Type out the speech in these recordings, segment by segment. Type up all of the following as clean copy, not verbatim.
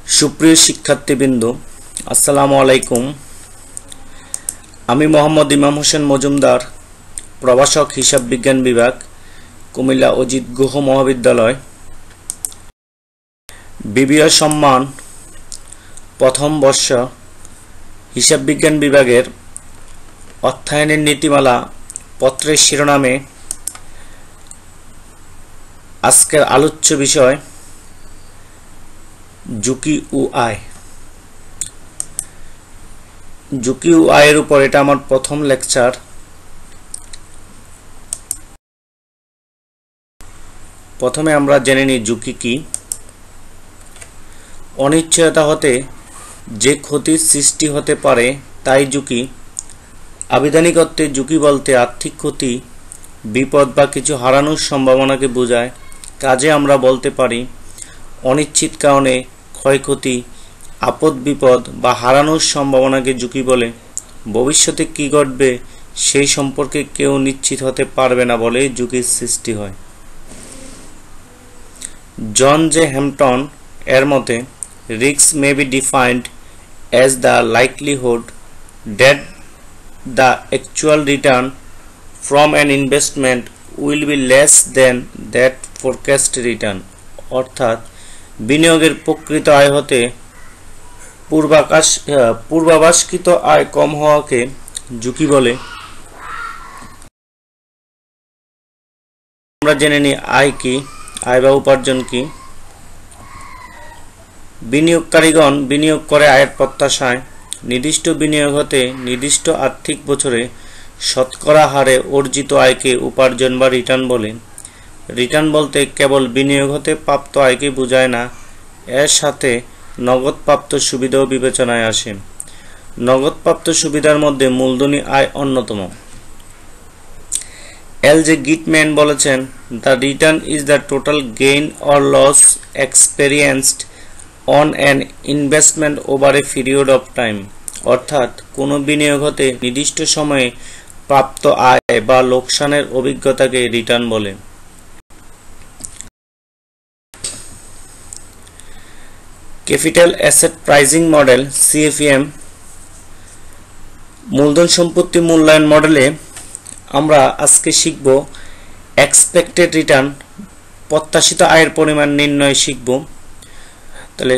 সুপ্রিয় শিক্ষার্থীবৃন্দ, আসসালামু আলাইকুম। আমি মোহাম্মদ ইমাম হোসেন মজুমদার, প্রভাষক হিসাব বিজ্ঞান বিভাগ, কুমিল্লা অজিত গুহ মহাবিদ্যালয়। বিবিএ সম্মান প্রথম বর্ষ হিসাব বিজ্ঞান বিভাগের অর্থায়নের নীতিমালা পত্রের শিরোনামে আজকের আলোচ্য বিষয় ঝুঁকি ও আয়। ঝুঁকি ও আয়ের উপর এটা আমার প্রথম লেকচার। প্রথমে আমরা জেনে নিই ঝুঁকি কি। অনিশ্চয়তা হতে যে ক্ষতির সৃষ্টি হতে পারে তাই ঝুঁকি। আবিধানিক অর্থে ঝুঁকি বলতে আর্থিক ক্ষতি, বিপদ বা কিছু হারানোর সম্ভাবনাকে বোঝায়। কাজে আমরা বলতে পারি অনিশ্চিত কারণে ক্ষয়ক্ষতি, আপদ বিপদ বা হারানোর সম্ভাবনাকে ঝুঁকি বলে। ভবিষ্যতে কি ঘটবে সেই সম্পর্কে কেউ নিশ্চিত হতে পারবে না বলে ঝুঁকির সৃষ্টি হয়। জন জে হ্যাম্পটন এর মতে risk may be defined as the likelihood that the actual return from an investment will be less than that forecast return। অর্থাৎ বিনিয়োগের প্রকৃত আয় হতে পূর্বাভাসকৃত আয় কম হওয়াকে ঝুঁকি বলে। আমরা জেনে নিই আয় কি, আয় বা উপার্জন কি। বিনিয়োগকারীগণ বিনিয়োগ করে আয়ের প্রত্যাশায়। নির্দিষ্ট বিনিয়োগ হতে নির্দিষ্ট আর্থিক বছরে শতকরা হারে অর্জিত আয়কে উপার্জন বা রিটার্ন বলে। রিটার্ন বলতে কেবল বিনিয়োগ হতে প্রাপ্ত আয়কে বোঝায় না, এর সাথে নগদ প্রাপ্ত সুবিধাও বিবেচনায় আসে। নগদ প্রাপ্ত সুবিধার মধ্যে মূলধনী আয় অন্যতম। এল জে গিটম্যান বলেছেন, the return is the total gain or loss experienced on an investment over a period of time. অর্থাৎ কোনো বিনিয়োগ হতে নির্দিষ্ট সময়ে প্রাপ্ত আয় বা লোকসানের অভিজ্ঞতাকে রিটার্ন বলে। Capital asset pricing model CFM মূলধন সম্পত্তি মূল্যায়ন মডেলে আমরা আজকে শিখব এক্সপেক্টেড রিটার্ন, প্রত্যাশিত আয়ের পরিমাণ নির্ণয় শিখব। তাহলে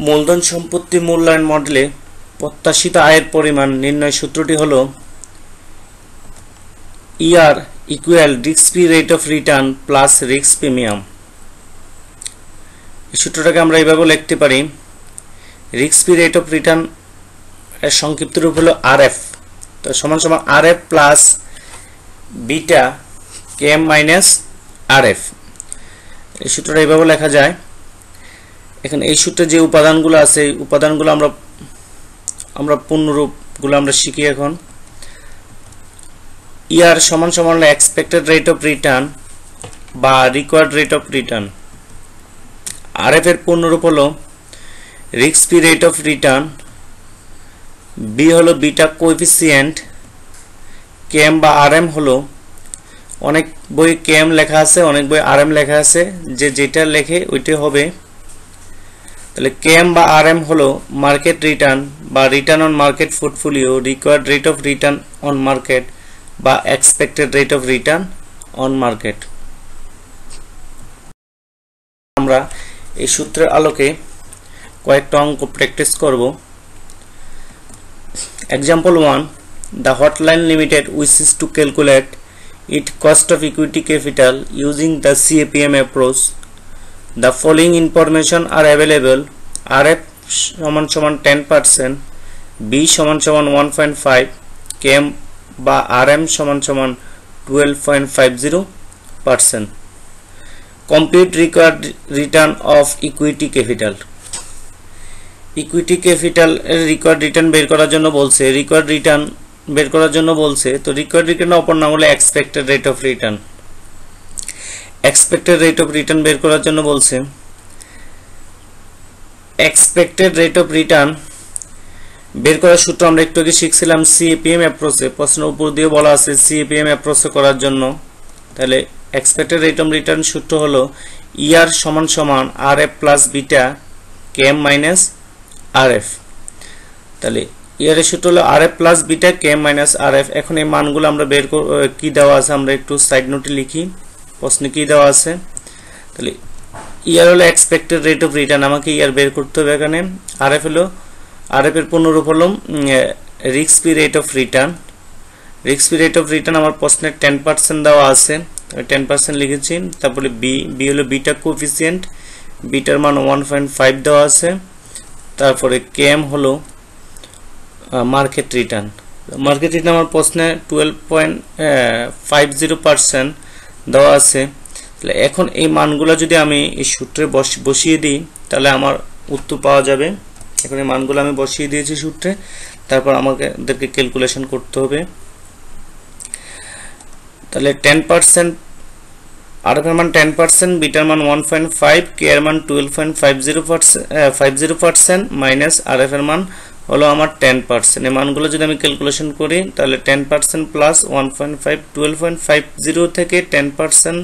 মূলধন সম্পত্তি মূল্যায়ন মডেলে প্রত্যাশিত আয়ের পরিমাণ নির্ণয় সূত্রটি হলো ER equal risk free rate of return plus risk premium. এই সূত্রটাকে আমরা এইভাবে লিখতে পারি, risk free rate of return এর সংক্ষিপ্ত রূপ হলো RF। তো সমান সমান RF plus beta KM minus RF। এই সূত্রটা এইভাবে লেখা যায়। এখানে এই সূত্রে যে উপাদানগুলো আছে এই উপাদানগুলো আমরা পূর্ণরূপগুলো আমরা শিখি এখন। ER সমান সমান এক্সপেক্টেড রেট অফ রিটার্ন বা required rate of return. RF এর পূর্ণরূপ হলো risk free rate of return. B হলো বিটা কোএফিসিয়েন্ট। KM বা RM হলো, অনেক বই KM লেখা আছে, অনেক বই RM লেখা আছে, যে যেটা লেখে ওইটাই হবে। তাহলে KM বা RM হলো মার্কেট রিটার্ন বা return on market portfolio, required rate of return on market বা expected rate of return on market. আমরা এই সূত্রের আলোকে কয়েকটা অঙ্ক প্র্যাকটিস করব। Example 1, the hotline limited wishes to calculate its cost of equity capital using the CAPM approach. The following information are available: RF সমান সমান 10%, B সমান সমান 1.5, KM বা RM সমান সমান 12.50%. Compute required return of equity capital. Equity capital এর required return বের করার জন্য বলছে, রিকোয়ার্ড রিটার্ন বের করার জন্য বলছে। তো রিকোয়ার্ড রিটার্নের অপর নাম হলো expected rate of return. Expected rate of return বের করার জন্য বলছে। এক্সপেক্টেড রেট অফ রিটার্ন বের করার সূত্র আমরা একটু আগে শিখছিলাম CAPM অ্যাপ্রোচে। প্রশ্নের উপর দিয়ে বলা আছে CAPM অ্যাপ্রোচে করার জন্য। তাহলে এক্সপেক্টেড রেট অফ রিটার্ন সূত্র হলো ER সমান সমান RF plus beta km minus rf। তাহলে ইয়ার সূত্র হলো rf plus beta km minus rf। এখন এই মানগুলো আমরা বের কি দেওয়া আছে আমরা একটু সাইড নোটে লিখি, প্রশ্নে কি দেওয়া আছে। তাহলে ইয়ার হলো এক্সপেক্টেড রেট অফ রিটার্ন, আমাকে ইয়ার বের করতে হবে। এখানে rf হলো, rf এর পূর্ণরূপ হলো risk free rate of return. Risk free rate of return আমার প্রশ্নে 10% দেওয়া আছে, 10% লিখেছি। তারপরে বি হলো বিটা কোএফিসিয়েন্ট, বিটার মান 1.5 দেওয়া আছে। তারপরে কেএম হলো মার্কেট রিটার্ন। মার্কেট রিটার্ন আমার প্রশ্নে 12.50% দেওয়া আছে। তাহলে এখন এই মানগুলো যদি আমি এই সূত্রে বসিয়ে দিই তাহলে আমার উত্তর পাওয়া যাবে। এখন এই মানগুলো আমি বসিয়ে দিয়েছি সূত্রে, তারপর আমাদেরকে ক্যালকুলেশন করতে হবে। তাহলে 10% rf এর মান 10%, বিটার মান 1.5, কে এর মান 12.50% মাইনাস rf এর মান হলো আমার 10%। এই মানগুলো যদি আমি ক্যালকুলেশন করি তাহলে 10% প্লাস 1.5, 12.50 থেকে 10%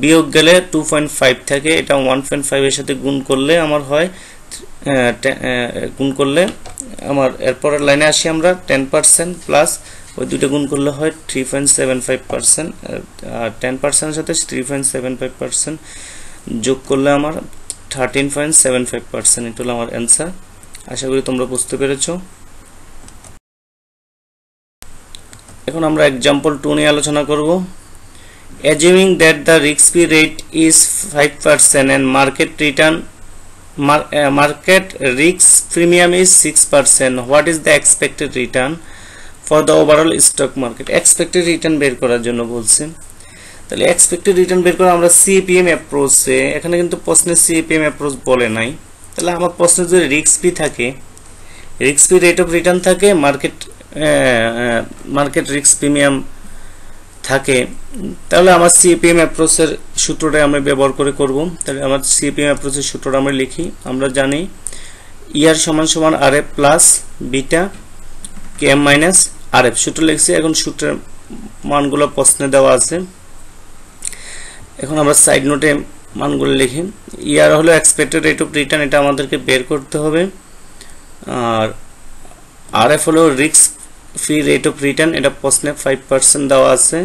বিয়োগ গেলে 2.5 থেকে এটা 1.5 এর সাথে গুণ করলে আমার হয়, গুণ করলে আমার এরপরের লাইনে আসি আমরা 10% প্লাস ওই দুটো গুণ করলে হয় 3.75%, আর 10% এর সাথে 3.75% যোগ করলে আমার 13.75%। এটা হলো আমার অ্যান্সার। আশা করি তোমরা বুঝতে পেরেছো। এখন আমরা एग्जांपल 2 নিয়ে আলোচনা করব। Assuming that the risk-free rate is 5% and market risk premium is 6%, what is the expected return for the overall stock market? Expected return বের করার জন্য বলছে। তাহলে expected return বের করা আমরা CPM অ্যাপ্রোচে, এখানে কিন্তু প্রশ্নে CPM অ্যাপ্রোচ বলে নাই। তাহলে আমার প্রশ্নে যদি risk-free থাকে, risk-free rate of return থাকে, মার্কেট রিস্ক প্রিমিয়াম থাকে, তাহলে আমার সিপিএম অ্যাপ্রোচের সূত্রটা আমরা ব্যবহার করে করব। তাহলে আমার সিপিএম অ্যাপ্রোচের সূত্রটা আমরা লিখি। আমরা জানি ইয়ার সমান সমান RF plus beta KM minus RF, সূত্র লিখছি। এখন সূত্রের মানগুলো প্রশ্নে দেওয়া আছে, এখন আমরা সাইড নোটে মানগুলো লিখি। ইয়ার হলো এক্সপেক্টেড রেট অফ রিটার্ন, এটা আমাদেরকে বের করতে হবে। আর আরএফ হলো risk free rate of return, এটা প্রশ্নে 5% দেওয়া আছে।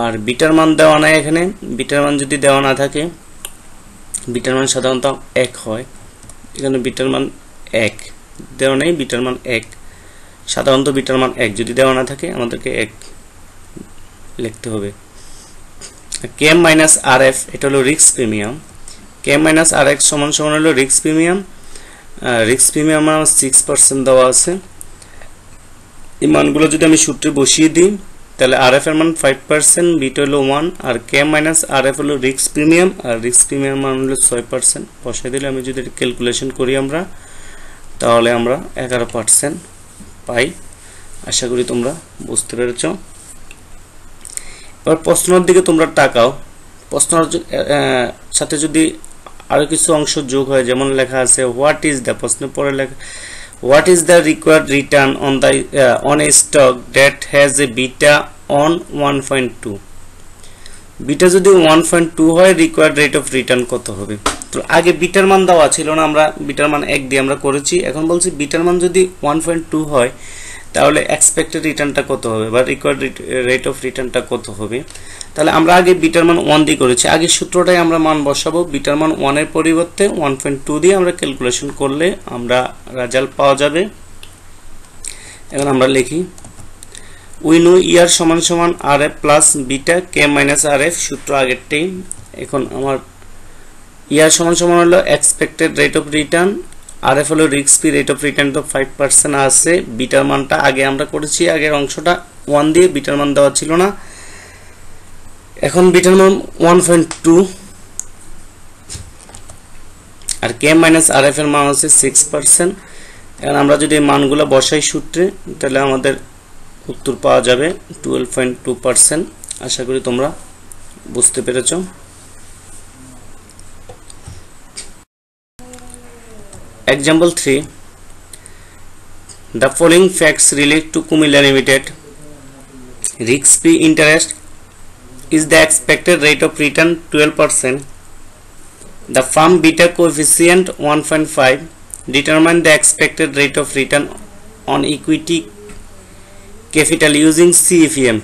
আর বিটার মান দেওয়া নাই এখানে, বিটার মান যদি দেওয়া না থাকে, বিটার মান সাধারণত 1 হয়, এখানে বিটার মান 1 দেওয়া নেই, বিটার মান 1, সাধারণত বিটার মান 1 যদি দেওয়া না থাকে আমাদেরকে 1 লিখতে হবে। কেএম মাইনাস আরএফ এটা হলো risk premium, KM minus RF সমান সমান হলো রিস্ক প্রিমিয়াম। রিস্ক প্রিমিয়াম 6% দেওয়া আছে। এই মানগুলো যদি আমি সূত্রে বসিয়ে দিই তাহলে আরএফ এর মান 5%, বিটা হলো 1, আর কেএম মাইনাস আরএফ হলো রিস্ক প্রিমিয়াম, আর রিস্ক প্রিমিয়াম মান হলো 6%। বসাই দিলে আমি যদি ক্যালকুলেশন করি আমরা, তাহলে আমরা 11% পাই। আশা করি তোমরা বুঝতে পেরেছো। এবার প্রশ্নের দিকে তোমরা তাকাও। প্রশ্নের সাথে যদি আরো কিছু অংশ যোগ হয়, যেমন লেখা আছে হোয়াট ইজ দ্য, প্রশ্নের পরে লেখা what is the required return on a stock that has a beta on 1.2? Beta যদি 1.2 হয় রিকোয়ার্ড রেট অফ রিটার্ন কত হবে? তো আগে বিটার মান দেওয়া ছিল না, আমরা বিটার মান 1 দিয়ে আমরা করেছি। এখন বলছি বিটার মান যদি 1.2 হয় তাহলে এক্সপেক্টেড রিটার্নটা কত হবে বা রিকোয়ার্ড রেট অফ রিটার্নটা কত হবে? তাহলে আমরা আগে বিটার মান 1 দিয়ে করেছি, আগে সূত্রটাই আমরা মান বসাবো। বিটার মান 1 এর পরিবর্তে 1.2 দিয়ে আমরা ক্যালকুলেশন করলে আমরা রেজাল্ট পাওয়া যাবে। এখন আমরা লিখি উই নো ইয়ার সমান সমান RF plus beta K minus RF, সূত্র আগেরটাই। এখন আমার ইয়ার সমান সমান হলো expected rate of return, RF হলো risk free rate of return, তো 5% আছে। বিটার মানটা আগে আমরা করেছি, আগের অংশটা 1 দিয়ে, বিটার মান দেওয়া ছিল না। এখন বিটার মান 1.2 আর কে মাইনাস আরএফ এর মান আছে 6%। এখন আমরা যদি মানগুলো বসাই সূত্রে তাহলে আমাদের উত্তর পাওয়া যাবে 12.2%। আশা করি তোমরা বুঝতে পেরেছো। Example 3. The following facts relate to Kumila Limited. Risk-free interest is the expected rate of return 12%. the firm beta coefficient 1.5, determine the expected rate of return on equity capital using CFM.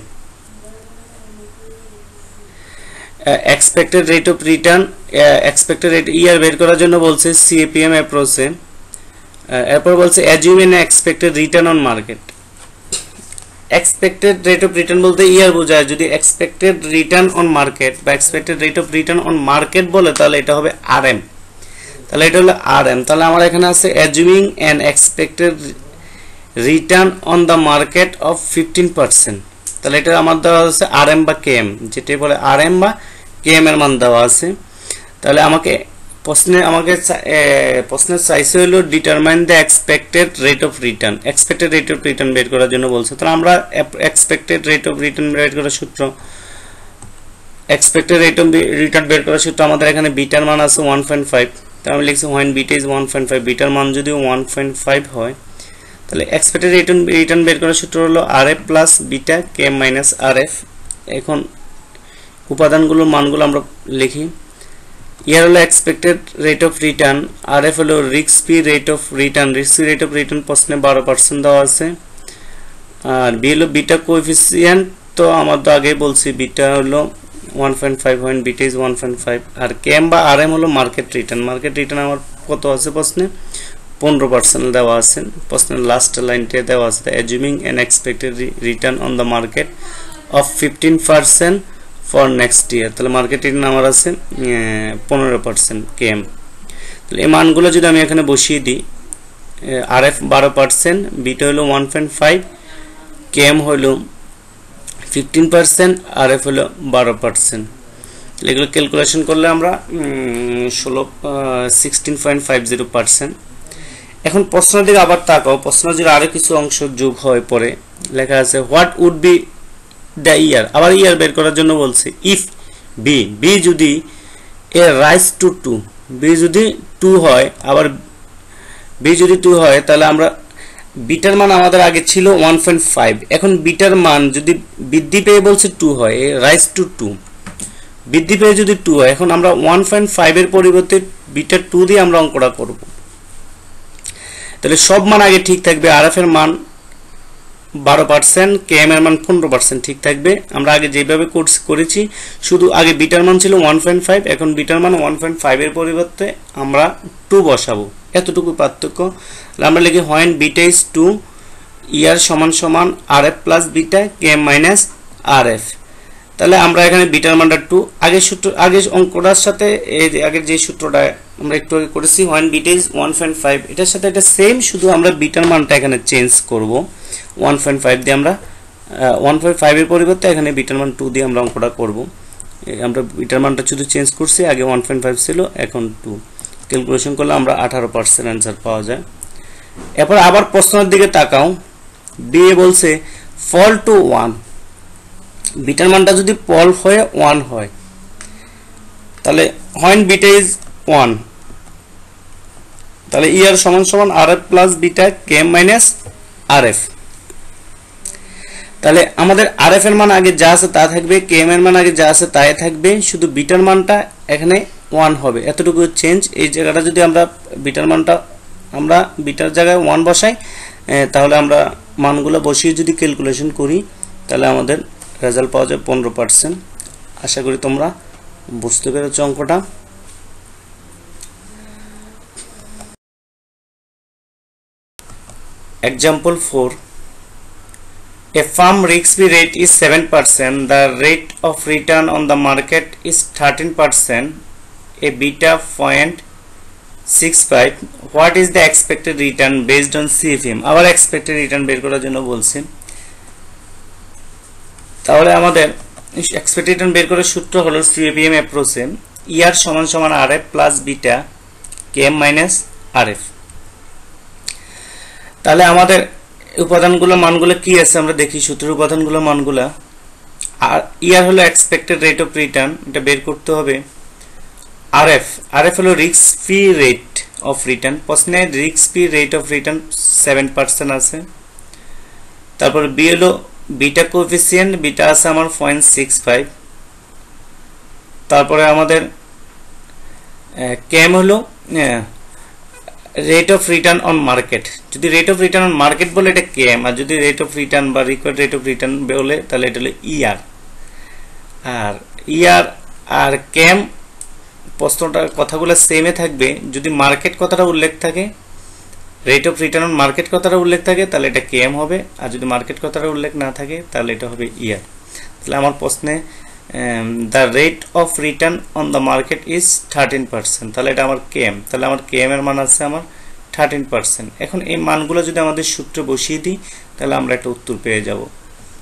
Expected rate of return, expected rate year বের করার জন্য বলছে CFM অ্যাপ্রোচে। এরপর বলছে assume an expected return on market. Expected rate of return বলতে ইয়ার বোঝায়, যদি expected return on market বা expected rate of return on market বলে তাহলে এটা হবে RM, তাহলে এটা হলো RM। তাহলে আমার এখানে আছে assuming an expected return on the market of 15%, তাহলে এটা আমার দেওয়া আছে RM বা KM, যেটা বলে RM বা KM এর মান দেওয়া আছে। তাহলে প্রশ্নের চাইছে হলো determine the expected rate of return, expected rate of return বের করার জন্য বলছে। তাহলে আমরা এক্সপেক্টেড রেট অফ রিটার্ন বের করার সূত্র, এক্সপেক্টেড রেট অফ রিটার্ন বের করার সূত্র আমাদের এখানে বিটার মান আছে 1.5, তাহলে আমি লিখছি when beta is 1.5, বিটার মান যদি 1.5 হয় তাহলে এক্সপেক্টেড রেট অফ রিটার্ন বের করার সূত্র হলো RF plus beta KM minus RF। এখন উপাদানগুলোর মানগুলো আমরা লিখি। ইয়ার হলো expected rate of return, RF হলো risk free rate of return, risk free rate of return প্রশ্নে 12% দেওয়া আছে। আর বি হলো বিটা কোএফিসিয়েন্ট, তো আমরা তো আগেই বলছি বিটা হলো 1.5 when বিটা ইজ 1.5। আর KM বা RM হলো মার্কেট রিটার্ন, মার্কেট রিটার্ন আমার কত আছে প্রশ্নে 15% দেওয়া আছে, প্রশ্নের লাস্ট লাইনটা দেওয়া আছে assuming an expected return on the market of 15% for next year, তাহলে মার্কেট রিটার্ন আমার আছে 15% KM। তাহলে এই মানগুলো যদি আমি এখানে বসিয়ে দিই, RF 12%, বিটা হলো 1.5, KM হলো 15%, RF হলো 12%। এগুলো ক্যালকুলেশন করলে আমরা 16.50%। এখন প্রশ্নের দিকে আবার তাকাও, প্রশ্ন যদি আরো কিছু অংশ যোগ হয় পরে লেখা আছে what would be the ER, আবার ইয়ার বের করার জন্য বলছে ইফ বি যদি এ রাইজ টু 2, বি যদি 2 হয়, আবার বি যদি 2 হয় তাহলে আমরা বিটার মান আমাদের আগে ছিল 1.5, এখন বিটার মান যদি বৃদ্ধি পেয়ে বলছে 2 হয়, রাইজ টু 2 বৃদ্ধি পেয়ে যদি 2 হয়, এখন আমরা 1.5 এর পরিবর্তে বিটা 2 দিয়ে আমরা অঙ্কটা করব। তাহলে সব মান আগে ঠিক থাকবে, RF এর মান 12%, KM এর মান 15% ঠিক থাকবে। আমরা আগে যেভাবে করেছি, শুধু আগে বিটার মান ছিল 1.5, এখন বিটার মান 1.5 এর পরিবর্তে আমরা 2 বসাবো, এতটুকু পার্থক্য। আমরা লিখি when beta is 2 ইয়ার সমান সমান RF plus beta KM minus RF। তাহলে আমরা এখানে বিটার মানটা 2, আগের অঙ্কটার সাথে আগের যে সূত্রটা আমরা একটু আগে করেছি when beta is 1.5, এটার সাথে এটা সেম, শুধু আমরা বিটার মানটা এখানে চেঞ্জ করব 1.5 দিয়ে, আমরা 1.5 এর পরিবর্তে এখানে বিটার মান 2 দিয়ে আমরা অঙ্কটা করব। আমরা বিটার মানটা শুধু চেঞ্জ করছি, আগে 1.5 ছিল, এখন 2। ক্যালকুলেশন করলে আমরা 18% অ্যান্সার পাওয়া যায়। এরপর আবার প্রশ্নের দিকে তাকাও, বি এ বলছে ফল টু 1, বিটার মানটা যদি ফল হয়ে 1 হয় তাহলে when beta is 1, তাহলে ইয়ার সমান সমান RF plus beta KM minus RF। তাহলে আমাদের RF এর মান আগে যা আছে তা থাকবে, KM এর মান আগে যা আছে তাই থাকবে, শুধু বিটার মানটা এখানে 1 হবে, এতটুকু চেঞ্জ। এই জায়গাটা যদি আমরা বিটার মানটা আমরা বিটার জায়গায় 1 বসাই, তাহলে আমরা মানগুলো বসিয়ে যদি ক্যালকুলেশন করি তাহলে আমাদের রেজাল্ট পাওয়া যায় 15%। আশা করি তোমরা বুঝতে পেরেছো অঙ্কটা। Example 4, a firm risk-free rate is 7%, the rate of return on the market is 13%, a beta 0.65, what is the expected return based on CFM? আবার expected return বের করার জন্য বলছি। তাহলে আমাদের expected return বের করার সূত্র হলো CFM অ্যাপ্রোচে ইয়ার সমান সমান RF plus beta KM minus RF। তাহলে আমাদের উপাদানগুলো মানগুলো কি আছে আমরা দেখি, সূত্রের উপাদানগুলো মানগুলো। আর ইয়ার হলো এক্সপেক্টেড রেট অফ রিটার্ন, এটা বের করতে হবে। RF হলো risk free rate of return, প্রশ্নে risk free rate of return 7% আছে। তারপর বি হলো বিটা কোএফিসিয়েন্ট, বিটা আছে আমার 0.65। তারপরে আমাদের কেএম হলো rate of return on market. যদি rate of return on market বলে এটা কেএম, আর যদি রেট অফ রিটার্ন বা রিকোয়ার্ড রেট অফ রিটার্ন বলে তাহলে এটা হলো ইয়ার। আর ইয়ার আর কেএম প্রশ্নটা কথাগুলো সেমে থাকবে। যদি মার্কেট কথাটা উল্লেখ থাকে, rate of return on market কথাটা উল্লেখ থাকে তাহলে এটা কেএম হবে, আর যদি মার্কেট কথাটা উল্লেখ না থাকে তাহলে এটা হবে ইয়ার। তাহলে আমার প্রশ্নে the rate of return on the market is 13%, তাহলে এটা আমার কেএম। তাহলে আমার কেএম এর মান আছে আমার 13%। এখন এই মানগুলো যদি আমাদের সূত্রে বসিয়ে দিই তাহলে আমরা একটা উত্তর পেয়ে যাব।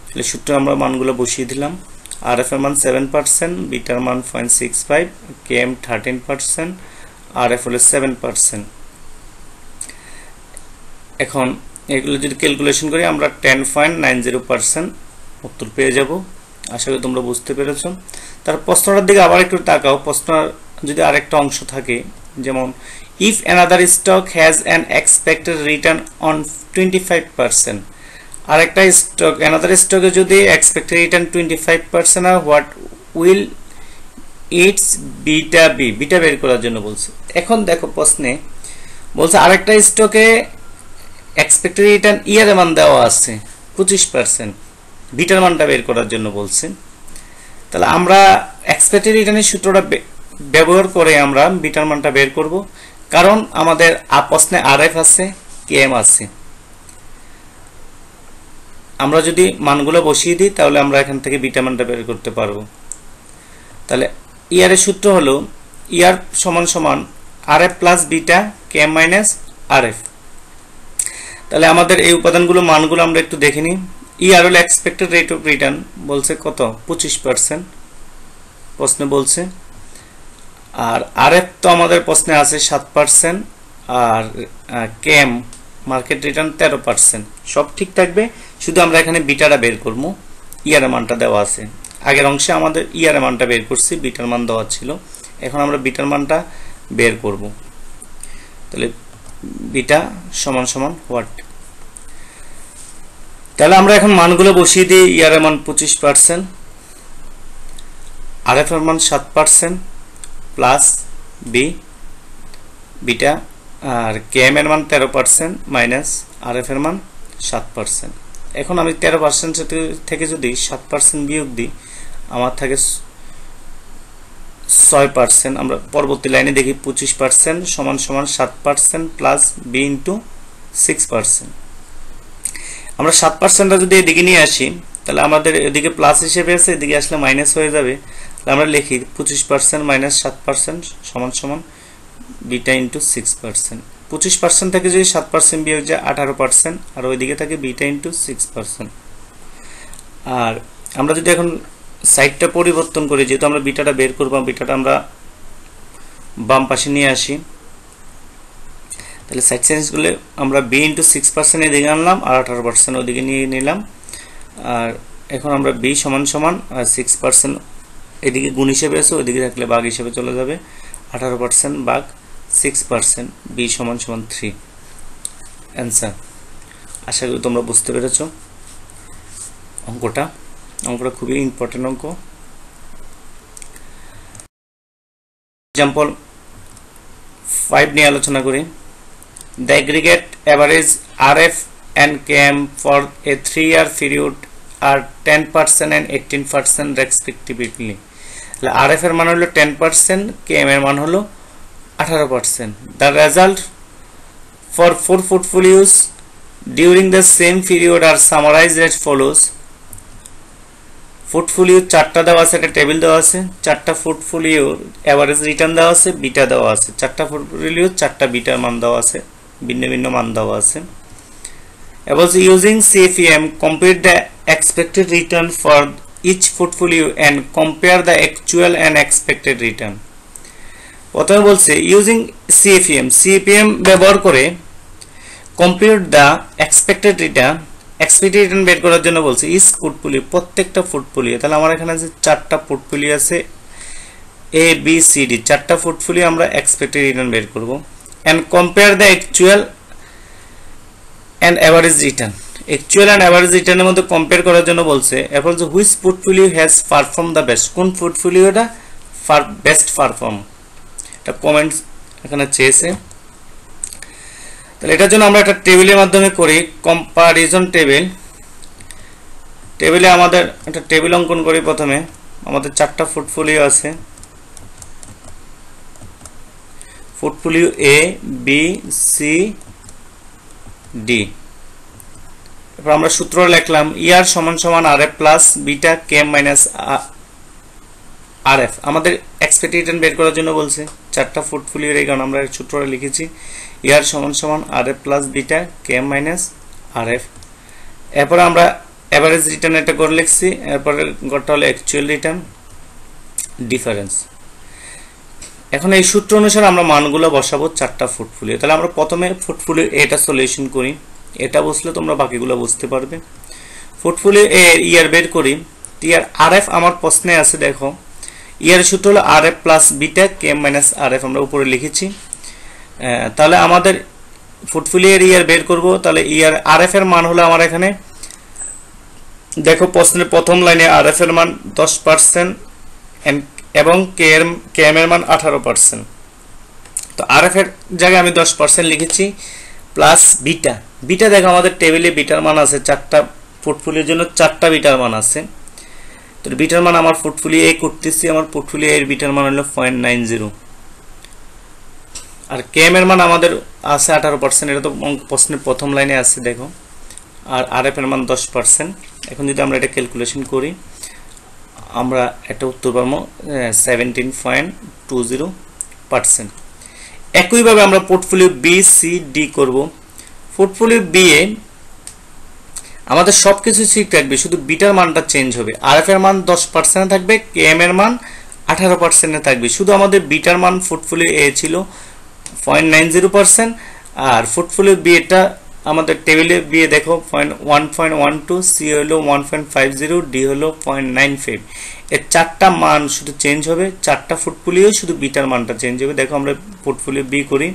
তাহলে সূত্রে আমরা মানগুলো বসিয়ে দিলাম। আর এফ এর মান 7%, বিটার মান 0.65, কেএম 13%, আর এফ হলো 7%। এখন এগুলো যদি ক্যালকুলেশন করি আমরা 10.90% উত্তর পেয়ে যাব। আশা করি তোমরা বুঝতে পেরেছো। তার প্রশ্নটার দিকে আবার একটু তাকাও। প্রশ্ন যদি আরেকটা অংশ থাকে, যেমন if another stock has an expected return on 25%, আরেকটা স্টক অ্যানাদার স্টকে যদি এক্সপেক্টেড রিটার্ন 25% আর what will its beta B, beta বের করার জন্য বলছে। এখন দেখো প্রশ্নে বলছে আরেকটা স্টকে এক্সপেক্টেড রিটার্ন ইয়ার মান দেওয়া আছে 25%, বিটার মানটা বের করার জন্য বলছে। তাহলে আমরা এক্সপেক্টেড রিটার্নের সূত্রটা ব্যবহার করে আমরা বিটার মানটা বের করব, কারণ আমাদের প্রশ্নে আরএফ আছে, কেএম আছে। আমরা যদি মানগুলো বসিয়ে দিই তাহলে আমরা এখান থেকে বিটা মানটা বের করতে পারবো। তাহলে ইয়ারের সূত্র হলো ইয়ার সমান সমান RF plus beta KM minus RF. তাহলে আমাদের এই উপাদানগুলো মানগুলো আমরা একটু দেখে নিই। ইয়ার হলো এক্সপেক্টেড রেট অফ রিটার্ন, বলছে কত 25% প্রশ্নে বলছে। আর আরএফ তো আমাদের প্রশ্নে আছে 7%, আর কেএম মার্কেট রিটার্ন 13%। সব ঠিক থাকবে, শুধু আমরা এখানে বিটাটা বের করব। ইয়ারের মানটা দেওয়া আছে, আগের অংশে আমাদের ইয়ারের মানটা বের করছি, বিটার মান দেওয়া ছিল। এখন আমরা বিটার মানটা বের করব। তাহলে বিটা সমান সমান হোয়াট, তাহলে আমরা এখন মানগুলো বসিয়ে দিই। ইয়ারের মান 25%, আরএফ এর মান 7% প্লাস বি বিটা, আর কেএম এর মান 13% মাইনাস আরএফ এর মান 7%। এখন আমি 13% থেকে যদি 7% বিয়োগ দিই আমার থাকে 6%। আমরা পরবর্তী লাইনে দেখি 25% সমান সমান 7% প্লাস বি ইন্টু 6%। আমরা 7%টা যদি এদিকে নিয়ে আসি তাহলে আমাদের এদিকে প্লাস হিসেবে আছে, এদিকে আসলে মাইনাস হয়ে যাবে। আমরা লিখি 25% মাইনাস 7% সমান সমান বিটা ইন্টু 6%। 25% থেকে যদি 7% বিয়োগ যায় 18%, আর ওইদিকে থাকে বিটা ইন্টু 6%। আর আমরা যদি এখন সাইডটা পরিবর্তন করি, যেহেতু আমরা বিটাটা বের করবো, বিটাটা আমরা বাম পাশে নিয়ে আসি। তাহলে সাইড চেঞ্জগুলো আমরা বি ইন্টু 6% এদিকে আনলাম, আর 18% ওদিকে নিয়ে নিলাম। আর এখন আমরা বি সমান সমান 6% এদিকে গুণ হিসেবে আছে, ওইদিকে থাকলে ভাগ হিসেবে চলে যাবে। 18% ভাগ 6%, বি সমান সমান 3 অ্যান্সার। আশা করি তোমরা বুঝতে পেরেছ অঙ্কটা খুবই ইম্পর্টেন্ট অঙ্ক। এক্সাম্পল 5 নিয়ে আলোচনা করি। The aggregate average RF and KM for a 3-year period are 10% and 18% respectively. RF এর মান হলো 10%, KM এর মান হলো 18%. The result for 4 portfolios during the same period are summarized as follows. Portfolio 4টা দেওয়া আছে, একটা টেবিল দেওয়া আছে। 4টা পোর্টফোলিওর এভারেজ রিটার্ন দেওয়া আছে, বিটা দেওয়া আছে। 4টা পোর্টফোলিও 4টা বিটার মান দেওয়া আছে, ভিন্ন ভিন্ন মান দেওয়া আছে। About using CFEM, compare the expected return for each portfolio and compare the actual and expected return. প্রথমে বলছে ইউজিং CFEM ব্যবহার করে compare the expected return বের করার জন্য বলছে ইচ পোর্টফোলিও, প্রত্যেকটা পোর্টফোলিও। তাহলে আমার এখানে আছে 4টা পোর্টফোলিও আছে এ বি সি ডি, 4টা পোর্টফোলিও আমরা এক্সপেক্টেড রিটার্ন বের করব। and compare the actual and average return, actual and average return এর মধ্যে কম্পেয়ার করার জন্য বলছে এরপর যে which portfolio has performed the best, কোন পোর্টফোলিওটা বেস্ট পারফর্ম। একটা কমেন্ট এখানে চেয়েছে। তাহলে এটার জন্য আমরা একটা টেবিলের মাধ্যমে করি, কম্পারিজন টেবিল। টেবিলে আমাদের একটা টেবিল অঙ্কন করি। প্রথমে আমাদের 4টা পোর্টফোলিও আছে, পোর্টফোলিও এ, বি, সি, ডি। এরপর আমরা সূত্র লিখলাম ইয়ার সমান সমান RF plus beta K minus RF. আমাদের এক্সপেক্টেড রিটার্ন বের করার জন্য বলছে 4টা পোর্টফোলিওর, এই কারণে আমরা সূত্রটা লিখেছি ইয়ার সমান সমান RF plus beta K minus RF. এরপর আমরা এভারেজ রিটার্ন এটা করে লিখছি। এরপরে গড়টা হলো অ্যাকচুয়াল রিটার্ন ডিফারেন্স। এখন এই সূত্র অনুসারে আমরা মানগুলো বসাবো 4টা পোর্টফোলিও। তাহলে আমরা প্রথমে পোর্টফোলিও এটা সলিউশন করি, এটা বসলে তোমরা বাকিগুলো বুঝতে পারবে। পোর্টফোলিও এ ইয়ার বের করি। ইয়ার আরএফ আমার প্রশ্নে আছে, দেখো ইয়ার সূত্র হলো RF plus beta K minus RF, আমরা উপরে লিখেছি। তাহলে আমাদের পোর্টফোলিও এর ইয়ার বের করব। তাহলে ইয়ার আরএফ এর মান হলো আমার এখানে দেখো প্রশ্নের প্রথম লাইনে আরএফ এর মান 10% এবং কে এম এর মান 18%। তো আরএফ এর জায়গায় আমি 10% লিখেছি প্লাস বিটা। বিটা দেখো আমাদের টেবিলে বিটার মান আছে 4টা পোর্টফোলিওর জন্য 4টা বিটার মান আছে। তো বিটার মান আমার পোর্টফোলিও এ করতেছি, আমার পোর্টফোলিও এর বিটার মান হলো 0.90। আর কে এম এর মান আমাদের আছে 18%, এটা তো প্রশ্নের প্রথম লাইনে আছে দেখো। আর আরএফ এর মান 10%। এখন যদি আমরা এটা ক্যালকুলেশন করি আমরা একটা উত্তর পাবো 17.20%। একইভাবে আমরা পোর্টফোলিও বি, সি, ডি করব। পোর্টফোলিও বি এ আমাদের সবকিছু ঠিক থাকবে, শুধু বিটার মানটা চেঞ্জ হবে। আরএফ এর মান 10% থাকবে, কে এম এর মান 18% থাকবে। শুধু আমাদের বিটার মান পোর্টফোলিও এ ছিল 0.90%, আর পোর্টফোলিও বি এটা আমাদের টেবিলে বি এ দেখো 1.12, সি হলো 1.50, ডি হলো 0.95। এর 4টা মান শুধু চেঞ্জ হবে, 4টা পোর্টফোলিও শুধু বিটার মানটা চেঞ্জ হবে। দেখো আমরা পোর্টফোলিও বি করি।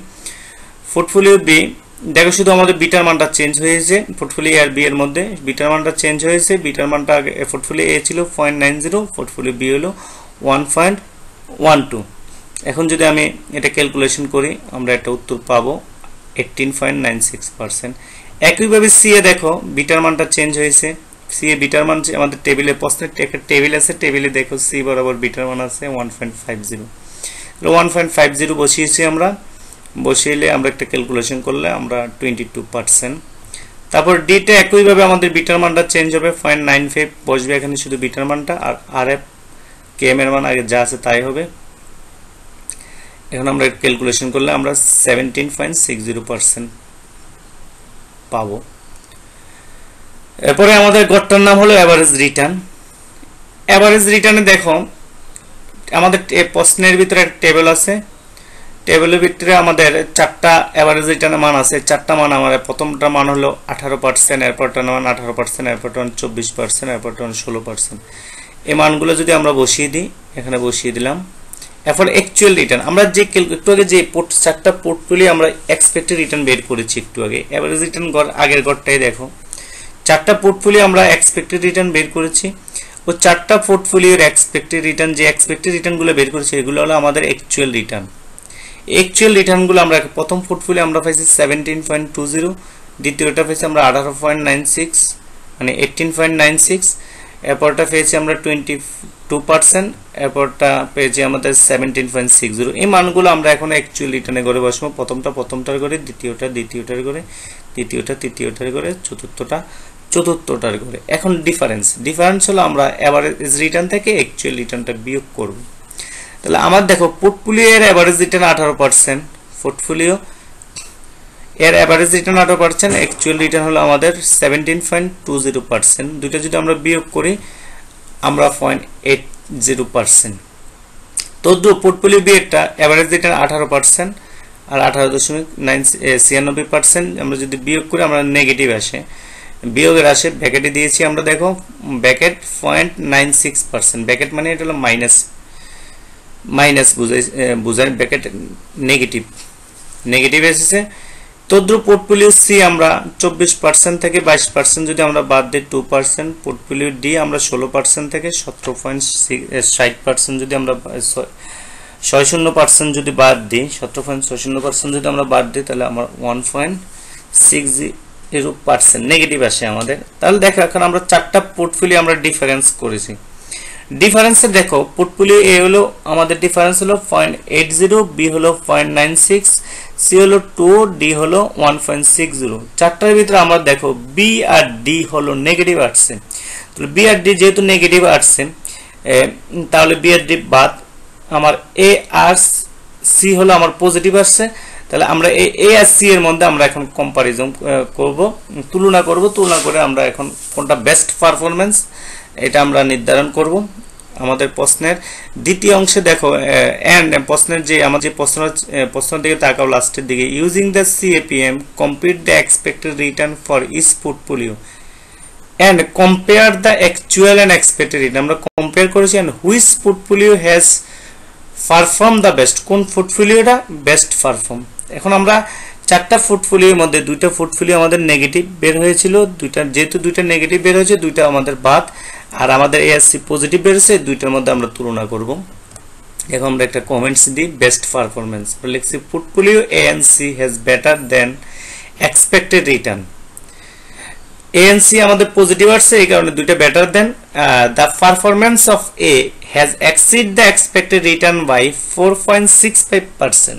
পোর্টফোলিও বি দেখো শুধু আমাদের বিটার মানটা চেঞ্জ হয়েছে, পোর্টফোলিও আর বি এর মধ্যে বিটার মানটা চেঞ্জ হয়েছে। বিটার মানটা আগে পোর্টফোলিও এ ছিল 0.90, পোর্টফোলিও বি হলো 1.12। এখন যদি আমি এটা ক্যালকুলেশন করি আমরা একটা উত্তর পাবো 18.96%। একইভাবে সি এ দেখো বিটার মানটা চেঞ্জ হয়েছে। সি এ বিটার মান আমাদের টেবিলে প্রশ্নের একটা টেবিল আছে, টেবিলে দেখো সি বরাবর বিটার মান আছে 1.50। 1.50 বসিয়েছি আমরা, বসিয়ে আমরা একটা ক্যালকুলেশন করলে আমরা 22%। তারপর ডি তে একইভাবে আমাদের বিটার মানটা চেঞ্জ হবে 0.95 বসবে এখানে শুধু বিটার মানটা, আর আরএফ কে এম এর মান আগে যা আছে তাই হবে। এখন আমরা ক্যালকুলেশন করলে আমরা 17.60% পাবো। এরপরে আমাদের গড়টার নাম হলো এভারেজ রিটার্ন। এভারেজ রিটার্নে দেখো আমাদের প্রশ্নের ভিতরে একটা টেবিল আছে, টেবিলের ভিতরে আমাদের 4টা এভারেজ রিটার্নের মান আছে। 4টা মান আমার প্রথমটা মান হলো 18%, এরপরটার মান 18%, এরপরটা 24%, এরপরটা 16%। এই মানগুলো যদি আমরা বসিয়ে দিই, এখানে বসিয়ে দিলাম। এরপর অ্যাকচুয়াল রিটার্ন আমরা যে একটু আগে যে 4টা পোর্টফোলিও আমরা এক্সপেক্টেড রিটার্ন বের করেছি একটু আগে, এভারেজ রিটার্ন আগের গড়টাই দেখো 4টা পোর্টফোলিও আমরা এক্সপেক্টেড রিটার্ন বের করেছি। ও 4টা পোর্টফোলিওর এক্সপেক্টেড রিটার্ন যে এক্সপেক্টেড রিটার্নগুলো বের করেছি এগুলো হলো আমাদের অ্যাকচুয়াল রিটার্ন। অ্যাকচুয়াল রিটার্নগুলো আমরা প্রথম পোর্টফোলিও আমরা পাইছি 17.20, দ্বিতীয়টা পেয়েছি আমরা 18.96 মানে 18.96, এরপরটা পেয়েছি আমরা 22%, এরপরটা পেয়েছি আমাদের 17.60। এই মানগুলো আমরা এখন অ্যাকচুয়াল রিটার্নে করে বসবো। প্রথমটার করে, দ্বিতীয়টার করে, তৃতীয়টা তৃতীয়টার করে, চতুর্থটার করে। এখন ডিফারেন্স হলো আমরা এভারেজ রিটার্ন থেকে অ্যাকচুয়াল রিটার্নটা বিয়োগ করব। তাহলে আমার দেখো পোর্টফোলিও এর এভারেজ রিটার্ন 18%, পোর্টফোলিও এর এভারেজ রিটার্ন 18%, অ্যাকচুয়াল রিটার্ন হলো আমাদের 17.20%। দুটো যদি আমরা বিয়োগ করি আমরা 0.80%। তো পোর্টফোলিও বি এরটা এভারেজ রিটার্ন 18% আর 18.96% আমরা যদি বিয়োগ করি আমরা নেগেটিভ আসে, বিয়োগের আসে ব্র্যাকেটে দিয়েছি আমরা দেখো ব্র্যাকেট 0.96%। ব্র্যাকেট মানে এটা হলো মাইনাস বুঝায় ব্র্যাকেট নেগেটিভ এসেছে। তদ্রুপ পোর্টফোলিও সি আমরা 24% থেকে 22% যদি আমরা বাদ দিই 2%, পোর্টফোলিও ডি আমরা 16% থেকে 17.60% যদি আমরা 60% যদি বাদ দিই 17.60% যদি আমরা বাদ দিই তাহলে আমার 1.60% নেগেটিভ আসে আমাদের। তাহলে দেখো এখন আমরা চারটা পোর্টফোলিও আমরা ডিফারেন্স করেছি। ডিফারেন্সে দেখো পোর্টফোলিও এ হলো আমাদের ডিফারেন্স হলো 0.80, বি হলো 0.96, সি হলো 2, ডি হলো 1.60। চারটার ভিতরে আমরা দেখো বি আর ডি হলো নেগেটিভ আসছে। তাহলে বি আর ডি যেহেতু নেগেটিভ আসছে তাহলে বি আর ডি বাদ। আমার এ আর সি হলো আমার পজিটিভ আসছে। তাহলে আমরা এ আর সি এর মধ্যে আমরা এখন কম্পারিজন করব, তুলনা করব। তুলনা করে আমরা এখন কোনটা বেস্ট পারফরম্যান্স এটা আমরা নির্ধারণ করব। আমাদের প্রশ্নের দ্বিতীয় অংশে দেখো এন্ড প্রশ্নের যে আমাদের যে প্রশ্নের দিকে তাকাও লাস্টের দিকে, using the CAPM compute the expected return for each portfolio and compare the actual and expected return। আমরা কম্পেয়ার করেছি and which portfolio has performed the best, কোন পোর্টফোলিওটা বেস্ট পারফর্ম। এখন আমরা চারটা পোর্টফোলিওর মধ্যে দুইটা পোর্টফোলিও আমাদের নেগেটিভ বের হয়েছিল, যেহেতু দুইটা নেগেটিভ বের হয়েছে দুইটা আমাদের বাদ, আর আমাদের এএসসি পজিটিভ বের হয়েছে, দুইটার মধ্যে আমরা তুলনা করব। এখন আমরা একটা কমেন্টস দিই বেস্ট পারফরম্যান্স, লিখছি portfolio A and C has better than expected return. ANC আমাদের পজিটিভ আসছে এই কারণে দুইটা better than. The performance of A has exceed the expected return by 4.65%।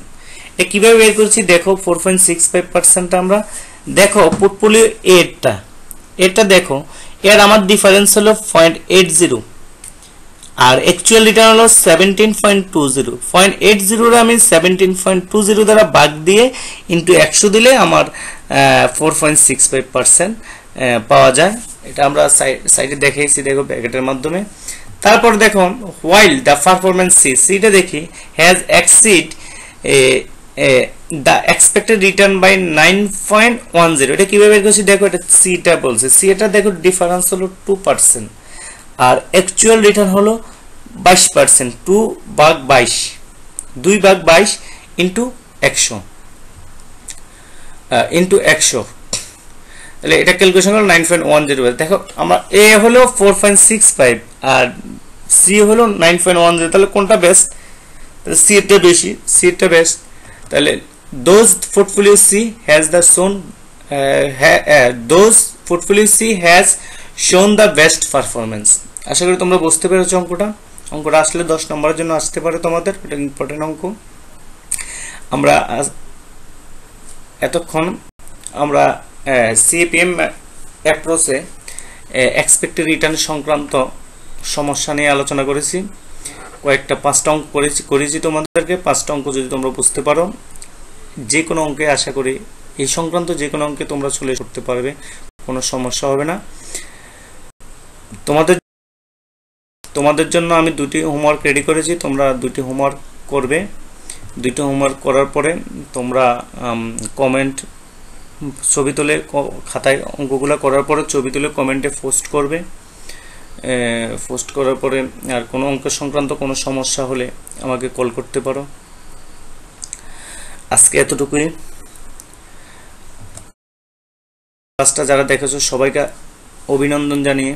এ কিভাবে বের করছি দেখো 4.65% আমরা দেখো পোর্টফোলিও এটা দেখো এর আমার ডিফারেন্স হলো 0.80 আর অ্যাকচুয়াল রিটার্ন হলো 17.20। 0.80 এর আমি 17.20 দ্বারা ভাগ দিয়ে ইনটু 100 দিলে আমার 4.65% পাওয়া যায়। এটা আমরা সাইডে দেখাইছি দেখো ব্র্যাকেটের মাধ্যমে। তারপর দেখো while the performance সিটা দেখি has exceed the expected return by 9.10। এটা কিভাবে বের করছি দেখো, এটা সিটা বলছে, সি এটা দেখো ডিফারেন্স হলো 2% আর অ্যাকচুয়াল রিটার্ন হলো 22%। 2/22 2/22 ইনটু 100 তাহলে এটা ক্যালকুলেশন হলো 9.10। দেখো আমরা এ হলো 4.65 আর সি হলো 9.10, তাহলে কোনটা বেস্ট? তাহলে সি এর বেশি, সি এর বেস্ট। তাহলে those portfolio C has the shown those portfolio C has shown the best performance। আশা করি তোমরা বুঝতে পেরেছো অঙ্কটা আসলে 10 নম্বরের জন্য আসতে পারে তোমাদের, এটা ইম্পর্টেন্ট অঙ্ক। আমরা এতক্ষণ আমরা সিএপিএম অ্যাপ্রোচে এক্সপেক্টেড রিটার্ন সংক্রান্ত সমস্যা নিয়ে আলোচনা করেছি। কয়েকটা 5টা অঙ্ক করেছি তোমাদেরকে। 5টা অঙ্ক যদি তোমরা বুঝতে পারো যে কোনো অঙ্কে আশা করি এই সংক্রান্ত যে কোনো অঙ্কে তোমরা চলে করতে পারবে, কোনো সমস্যা হবে না। তোমাদের জন্য আমি 2টি হোমওয়ার্ক রেডি করেছি, তোমরা 2টি হোমওয়ার্ক করবে। 2টি হোমওয়ার্ক করার পরে তোমরা কমেন্ট ছবি তুলে খাতায় অঙ্কগুলো করার পরে ছবি তুলে কমেন্টে পোস্ট করবে। পোস্ট করার পরে আর কোনো অঙ্ক সংক্রান্ত কোনো সমস্যা হলে আমাকে কল করতে পারো। আজকে এতটুকুই। ক্লাসটা যারা দেখেছো সবাইকে অভিনন্দন জানিয়ে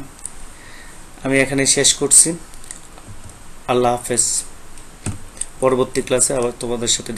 আমি এখানে শেষ করছি। আল্লাহ হাফেজ। পরবর্তী ক্লাসে আবার তোমাদের সাথে